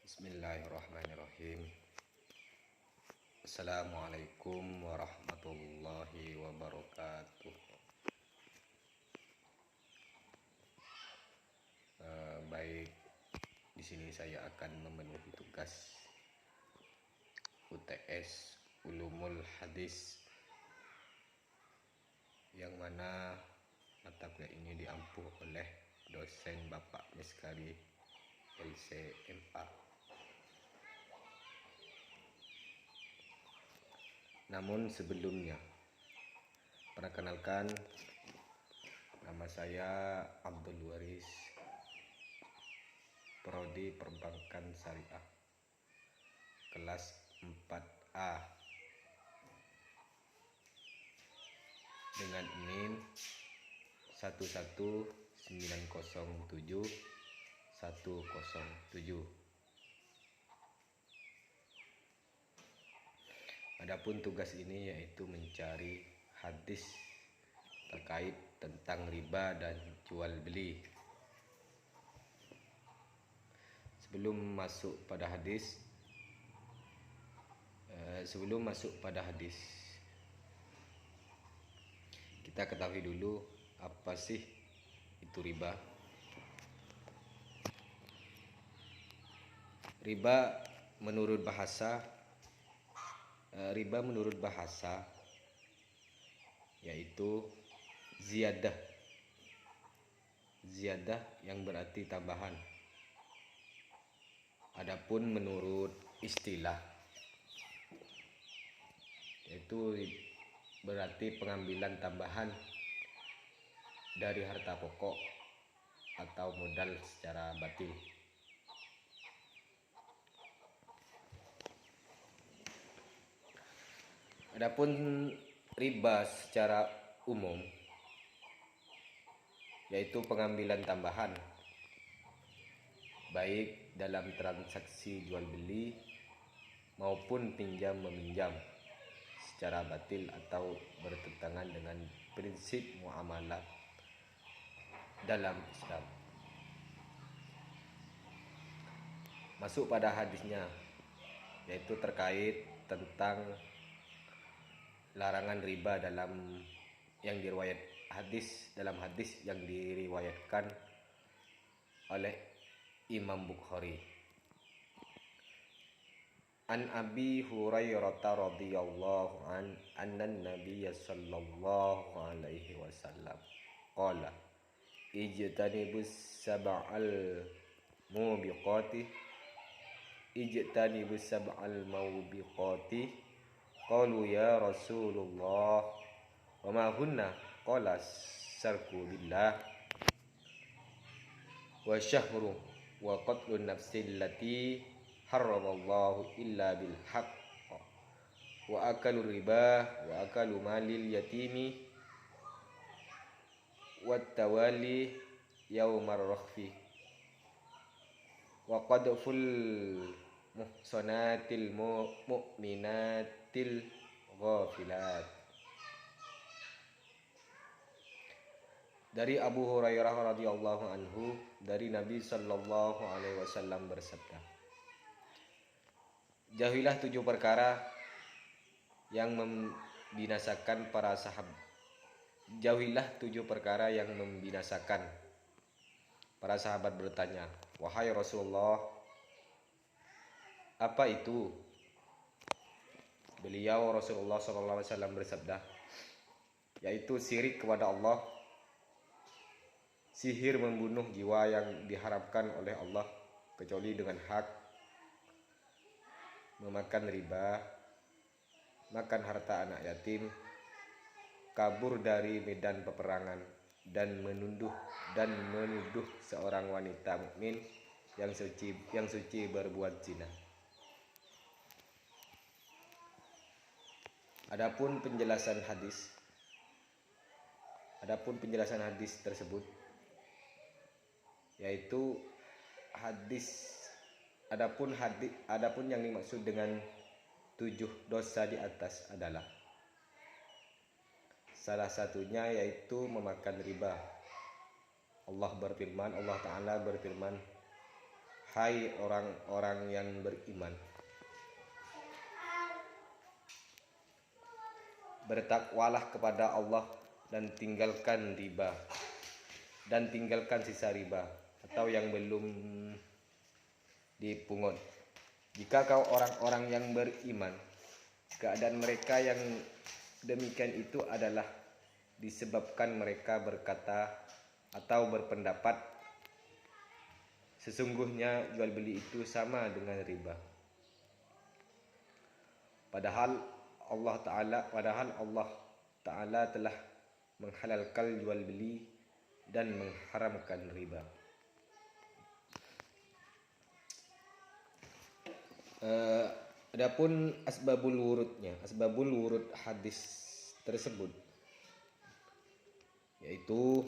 Bismillahirrahmanirrahim. Assalamualaikum warahmatullahi wabarakatuh. Baik, di sini saya akan memenuhi tugas UTS Ulumul Hadis, yang mana mata kuliah ini diampu oleh dosen Bapak Miskari LCMA. Namun sebelumnya, perkenalkan, nama saya Abdul Waris, Prodi Perbankan Syariah, kelas 4A, dengan NIM 11907-107. Adapun tugas ini yaitu mencari hadis terkait tentang riba dan jual beli. Sebelum masuk pada hadis, kita ketahui dulu apa sih itu riba. Riba menurut bahasa yaitu ziyadah yang berarti tambahan. Adapun menurut istilah, yaitu berarti pengambilan tambahan dari harta pokok atau modal secara batil. Adapun riba secara umum yaitu pengambilan tambahan baik dalam transaksi jual beli maupun pinjam meminjam secara batil atau bertentangan dengan prinsip muamalah dalam Islam. Masuk pada hadisnya, yaitu terkait tentang larangan riba dalam hadis yang diriwayatkan oleh Imam Bukhari. An Abi Hurairah radhiyallahu anna Nabiyya sallallahu alaihi wasallam qala ijtanibus sab'al mubiqati qalu ya Rasulullah wa ma hunna qala syarku billah wa syahru wa qatlun nafsil lati harramallahu illa bil haqq wa akalu riba wa akalu malil yatimi wa tawali yaumar rakhfi wa qadful muhsanatil mu'minatil ghafilat. Dari Abu Hurairah radhiyallahu anhu, dari Nabi sallallahu alaihi wasallam bersabda, jauhilah 7 perkara yang membinasakan para sahabat. Para sahabat bertanya, wahai Rasulullah, apa itu? Beliau Rasulullah sallallahu alaihi wasallam bersabda, yaitu syirik kepada Allah, sihir membunuh jiwa yang diharamkan oleh Allah kecuali dengan hak, memakan riba, makan harta anak yatim, kabur dari medan peperangan, dan menuduh seorang wanita mukmin yang suci berbuat zina. Adapun penjelasan hadis tersebut, yaitu adapun yang dimaksud dengan 7 dosa di atas adalah salah satunya yaitu memakan riba. Allah Ta'ala berfirman, hai orang-orang yang beriman, bertakwalah kepada Allah dan tinggalkan riba, dan tinggalkan sisa riba atau yang belum dipungut. Jika kau orang-orang yang beriman, keadaan mereka yang demikian itu adalah disebabkan mereka berkata atau berpendapat sesungguhnya jual beli itu sama dengan riba. Padahal Allah Ta'ala telah menghalalkan jual beli dan mengharamkan riba. Adapun asbabul wurud hadis tersebut, yaitu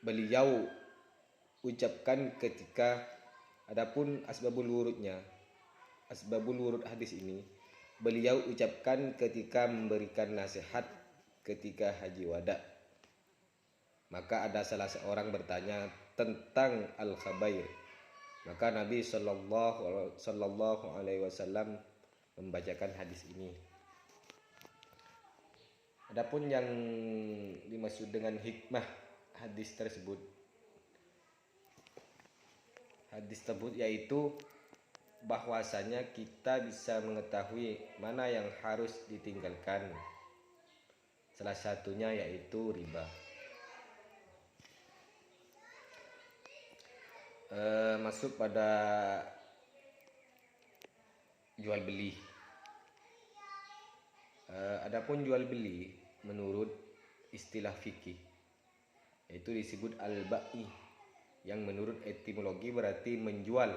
beliau ucapkan ketika asbabul wurud hadis ini beliau ucapkan ketika memberikan nasihat ketika haji wada. Maka ada salah seorang bertanya tentang al-khabair. Maka Nabi Sallallahu Alaihi Wasallam membacakan hadis ini. Adapun yang dimaksud dengan hikmah hadis tersebut yaitu bahwasanya kita bisa mengetahui mana yang harus ditinggalkan. Salah satunya yaitu riba. Masuk pada jual beli. Adapun jual beli menurut istilah fikih yaitu disebut al-ba'i, yang menurut etimologi berarti menjual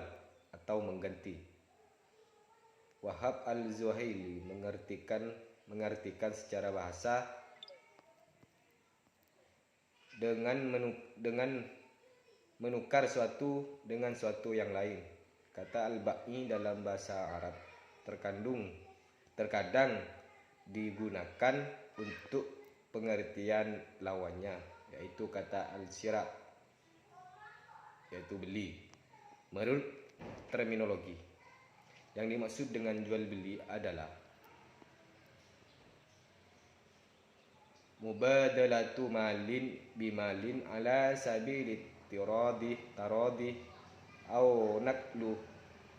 atau mengganti. Wahab al-Zuhaili mengartikan secara bahasa dengan menukar suatu dengan suatu yang lain. Kata al-ba'i dalam bahasa Arab terkadang digunakan untuk pengertian lawannya, yaitu kata al-syira, yaitu beli. Menurut terminologi, yang dimaksud dengan jual beli adalah mubadalatu malin bimalin ala sabili taradi au naklu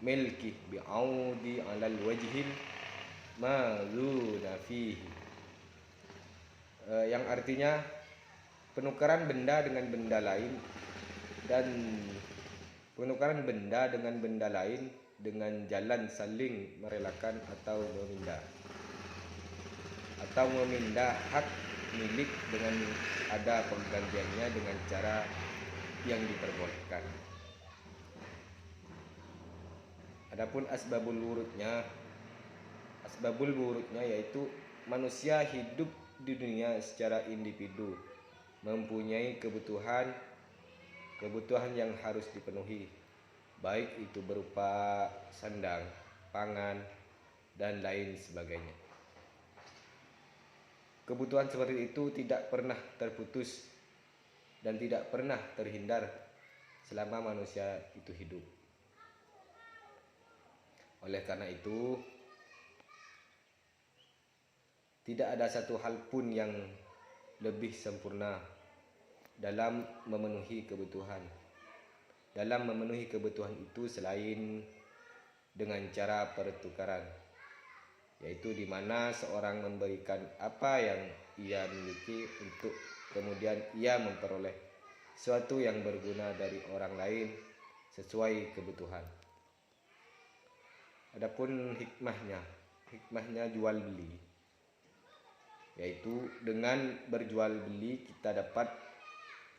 milki bi'audi alal wajhil ma'zuna fihi, yang artinya penukaran benda dengan benda lain dengan jalan saling merelakan atau memindah hak milik dengan ada penggantiannya dengan cara yang diperbolehkan. Adapun asbabul wurudnya yaitu manusia hidup di dunia secara individu, mempunyai kebutuhan yang harus dipenuhi, baik itu berupa sandang, pangan, dan lain sebagainya. Kebutuhan seperti itu tidak pernah terputus dan tidak pernah terhindar selama manusia itu hidup. Oleh karena itu, tidak ada satu hal pun yang lebih sempurna dalam memenuhi kebutuhan itu selain dengan cara pertukaran, yaitu di mana seorang memberikan apa yang ia miliki untuk kemudian ia memperoleh sesuatu yang berguna dari orang lain sesuai kebutuhan. Adapun hikmahnya jual beli, yaitu dengan berjual beli kita dapat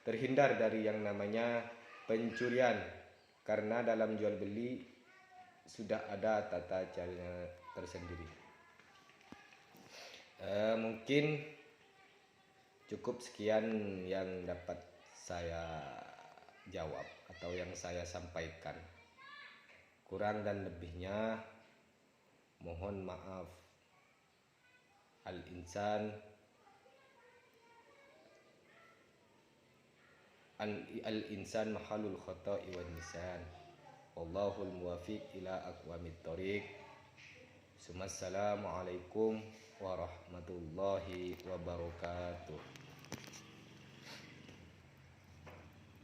terhindar dari yang namanya pencurian, karena dalam jual beli sudah ada tata caranya tersendiri. Mungkin cukup sekian yang dapat saya jawab atau yang saya sampaikan. Kurang dan lebihnya mohon maaf. Al-insan al-insan mahalul khata'i wan nisan. Wallahul muwafiq ila aqwamit thoriq. Assalamualaikum warahmatullahi wabarakatuh.